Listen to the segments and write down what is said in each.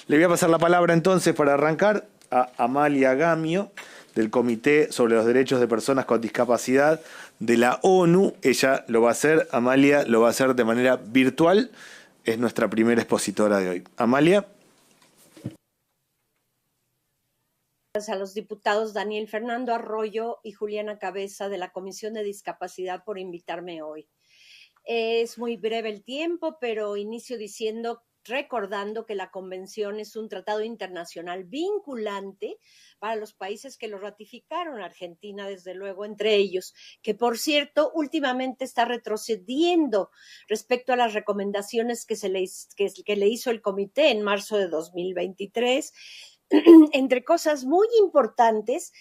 Le voy a pasar la palabra entonces para arrancar a Amalia Gamio, del Comité sobre los Derechos de Personas con Discapacidad de la ONU. Ella lo va a hacer, Amalia lo va a hacer de manera virtual. Es nuestra primera expositora de hoy. Amalia. A los diputados Daniel Fernando Arroyo y Juliana Cabeza de la Comisión de Discapacidad por invitarme hoy. Es muy breve el tiempo, pero inicio recordando que la convención es un tratado internacional vinculante para los países que lo ratificaron, Argentina desde luego entre ellos, que por cierto últimamente está retrocediendo respecto a las recomendaciones que le hizo el comité en marzo de 2023. Entre cosas muy importantes,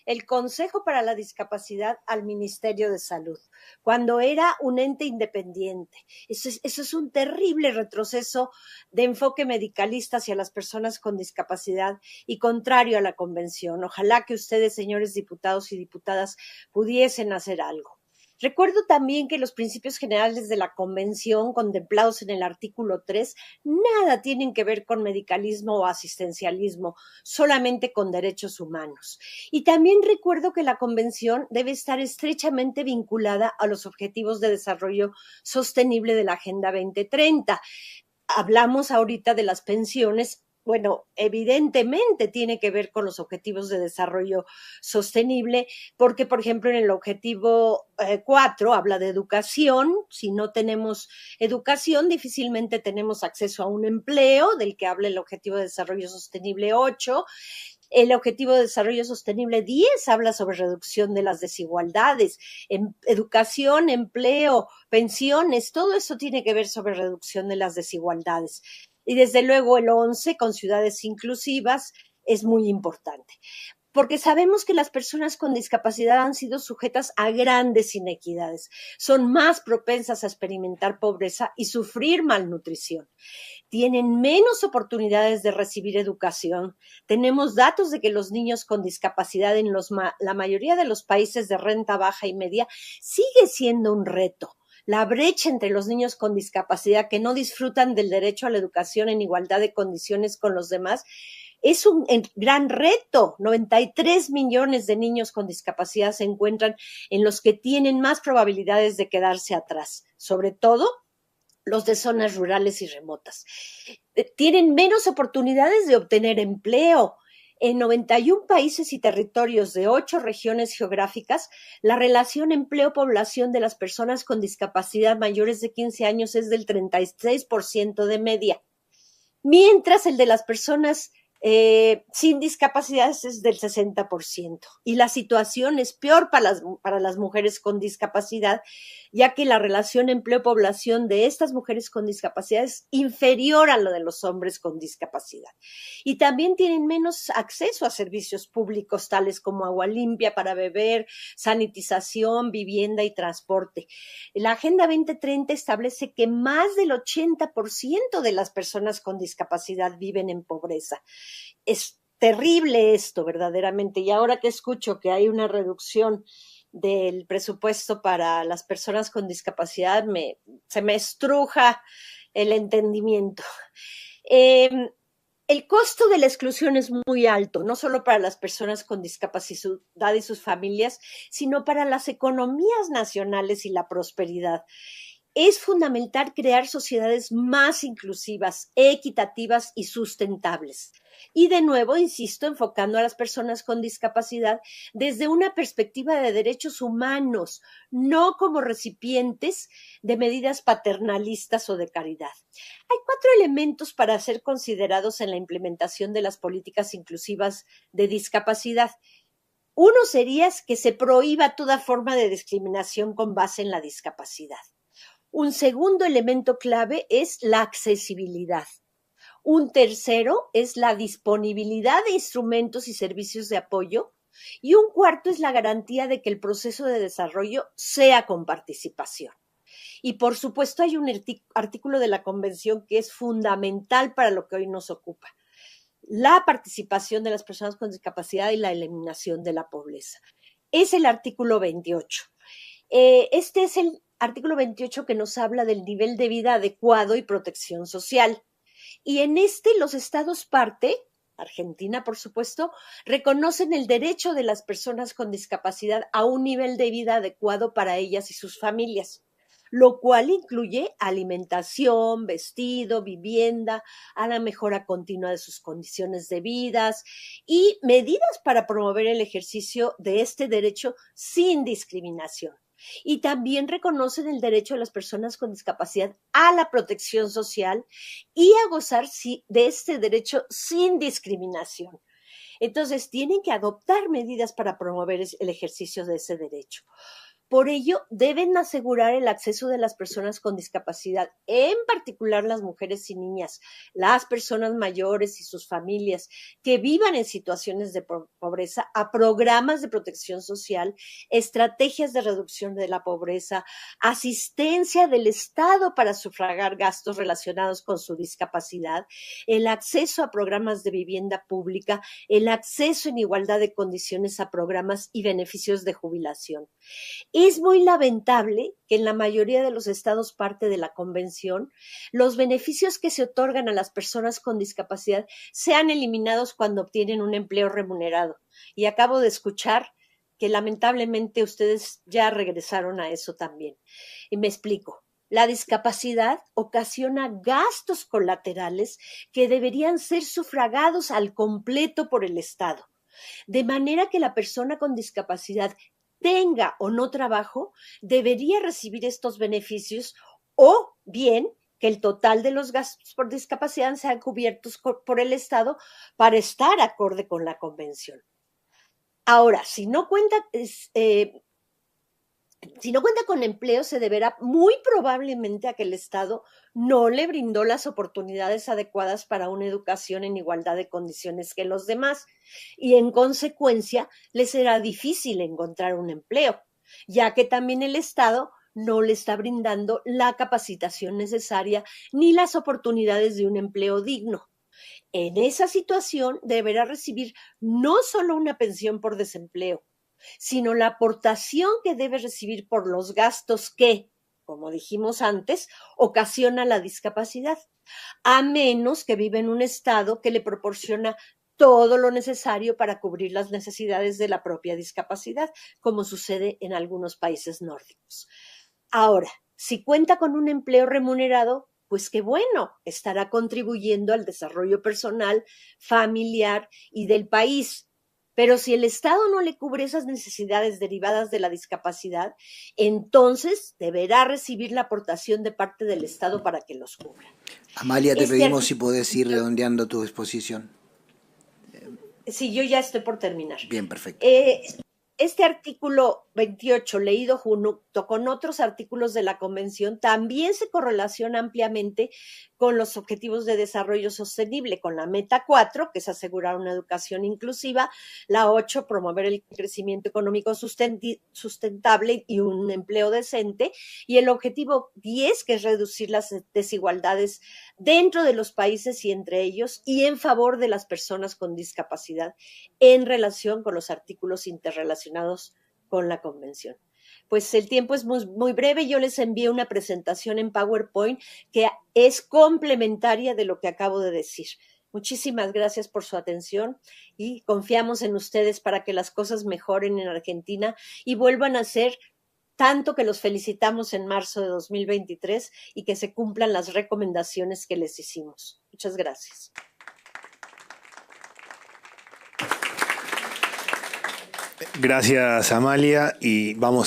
el Consejo para la Discapacidad al Ministerio de Salud, cuando era un ente independiente. Eso es un terrible retroceso de enfoque medicalista hacia las personas con discapacidad y contrario a la Convención. Ojalá que ustedes, señores diputados y diputadas, pudiesen hacer algo. Recuerdo también que los principios generales de la Convención, contemplados en el artículo 3, nada tienen que ver con medicalismo o asistencialismo, solamente con derechos humanos. Y también recuerdo que la Convención debe estar estrechamente vinculada a los Objetivos de Desarrollo Sostenible de la Agenda 2030. Hablamos ahorita de las pensiones. Bueno, evidentemente tiene que ver con los objetivos de desarrollo sostenible, porque, por ejemplo, en el objetivo 4 habla de educación. Si no tenemos educación, difícilmente tenemos acceso a un empleo, del que habla el objetivo de desarrollo sostenible 8. El Objetivo de Desarrollo Sostenible 10 habla sobre reducción de las desigualdades. Educación, empleo, pensiones, todo eso tiene que ver sobre reducción de las desigualdades. Y desde luego el 11, con ciudades inclusivas, es muy importante. Porque sabemos que las personas con discapacidad han sido sujetas a grandes inequidades. Son más propensas a experimentar pobreza y sufrir malnutrición. Tienen menos oportunidades de recibir educación. Tenemos datos de que los niños con discapacidad en la mayoría de los países de renta baja y media sigue siendo un reto. La brecha entre los niños con discapacidad que no disfrutan del derecho a la educación en igualdad de condiciones con los demás es un gran reto. 93 millones de niños con discapacidad se encuentran en los que tienen más probabilidades de quedarse atrás, sobre todo los de zonas rurales y remotas. Tienen menos oportunidades de obtener empleo. En 91 países y territorios de 8 regiones geográficas, la relación empleo-población de las personas con discapacidad mayores de 15 años es del 36% de media, mientras el de las personas sin discapacidades es del 60%. Y la situación es peor para las mujeres con discapacidad, ya que la relación empleo-población de estas mujeres con discapacidad es inferior a la de los hombres con discapacidad. Y también tienen menos acceso a servicios públicos tales como agua limpia para beber, sanitización, vivienda y transporte. La Agenda 2030 establece que más del 80% de las personas con discapacidad viven en pobreza. Es terrible esto, verdaderamente. Y ahora que escucho que hay una reducción del presupuesto para las personas con discapacidad, se me estruja el entendimiento. El costo de la exclusión es muy alto, no solo para las personas con discapacidad y sus familias, sino para las economías nacionales y la prosperidad. Es fundamental crear sociedades más inclusivas, equitativas y sustentables. Y de nuevo, insisto, enfocando a las personas con discapacidad desde una perspectiva de derechos humanos, no como recipientes de medidas paternalistas o de caridad. Hay 4 elementos para ser considerados en la implementación de las políticas inclusivas de discapacidad. Uno sería que se prohíba toda forma de discriminación con base en la discapacidad. Un segundo elemento clave es la accesibilidad. Un tercero es la disponibilidad de instrumentos y servicios de apoyo. Y un cuarto es la garantía de que el proceso de desarrollo sea con participación. Y por supuesto hay un artículo de la Convención que es fundamental para lo que hoy nos ocupa: la participación de las personas con discapacidad y la eliminación de la pobreza. Es el artículo 28. Este es el artículo 28 que nos habla del nivel de vida adecuado y protección social. Y en los estados parte, Argentina por supuesto, reconocen el derecho de las personas con discapacidad a un nivel de vida adecuado para ellas y sus familias, lo cual incluye alimentación, vestido, vivienda, a la mejora continua de sus condiciones de vida y medidas para promover el ejercicio de este derecho sin discriminación. Y también reconocen el derecho de las personas con discapacidad a la protección social y a gozar de este derecho sin discriminación. Entonces, tienen que adoptar medidas para promover el ejercicio de ese derecho. Por ello, deben asegurar el acceso de las personas con discapacidad, en particular las mujeres y niñas, las personas mayores y sus familias que vivan en situaciones de pobreza, a programas de protección social, estrategias de reducción de la pobreza, asistencia del Estado para sufragar gastos relacionados con su discapacidad, el acceso a programas de vivienda pública, el acceso en igualdad de condiciones a programas y beneficios de jubilación. Es muy lamentable que en la mayoría de los estados parte de la convención, los beneficios que se otorgan a las personas con discapacidad sean eliminados cuando obtienen un empleo remunerado. Y acabo de escuchar que lamentablemente ustedes ya regresaron a eso también. Y me explico. La discapacidad ocasiona gastos colaterales que deberían ser sufragados al completo por el Estado. De manera que la persona con discapacidad tenga o no trabajo, debería recibir estos beneficios o bien que el total de los gastos por discapacidad sean cubiertos por el Estado para estar acorde con la convención. Ahora, si no cuenta con empleo, se deberá muy probablemente a que el Estado no le brindó las oportunidades adecuadas para una educación en igualdad de condiciones que los demás y en consecuencia le será difícil encontrar un empleo, ya que también el Estado no le está brindando la capacitación necesaria ni las oportunidades de un empleo digno. En esa situación deberá recibir no solo una pensión por desempleo, sino la aportación que debe recibir por los gastos que, como dijimos antes, ocasiona la discapacidad, a menos que viva en un estado que le proporciona todo lo necesario para cubrir las necesidades de la propia discapacidad, como sucede en algunos países nórdicos. Ahora, si cuenta con un empleo remunerado, pues qué bueno, estará contribuyendo al desarrollo personal, familiar y del país. Pero si el Estado no le cubre esas necesidades derivadas de la discapacidad, entonces deberá recibir la aportación de parte del Estado para que los cubra. Amalia, te pedimos si podés ir redondeando tu exposición. Sí, yo ya estoy por terminar. Bien, perfecto. Este artículo 28, leído junto con otros artículos de la Convención, también se correlaciona ampliamente con los Objetivos de Desarrollo Sostenible, con la meta 4, que es asegurar una educación inclusiva, la 8, promover el crecimiento económico sustentable y un empleo decente, y el objetivo 10, que es reducir las desigualdades dentro de los países y entre ellos, y en favor de las personas con discapacidad, en relación con los artículos interrelacionados con la Convención. Pues el tiempo es muy breve. Yo les envié una presentación en PowerPoint que es complementaria de lo que acabo de decir. Muchísimas gracias por su atención y confiamos en ustedes para que las cosas mejoren en Argentina y vuelvan a ser tanto que los felicitamos en marzo de 2023 y que se cumplan las recomendaciones que les hicimos. Muchas gracias. Gracias, Amalia, y vamos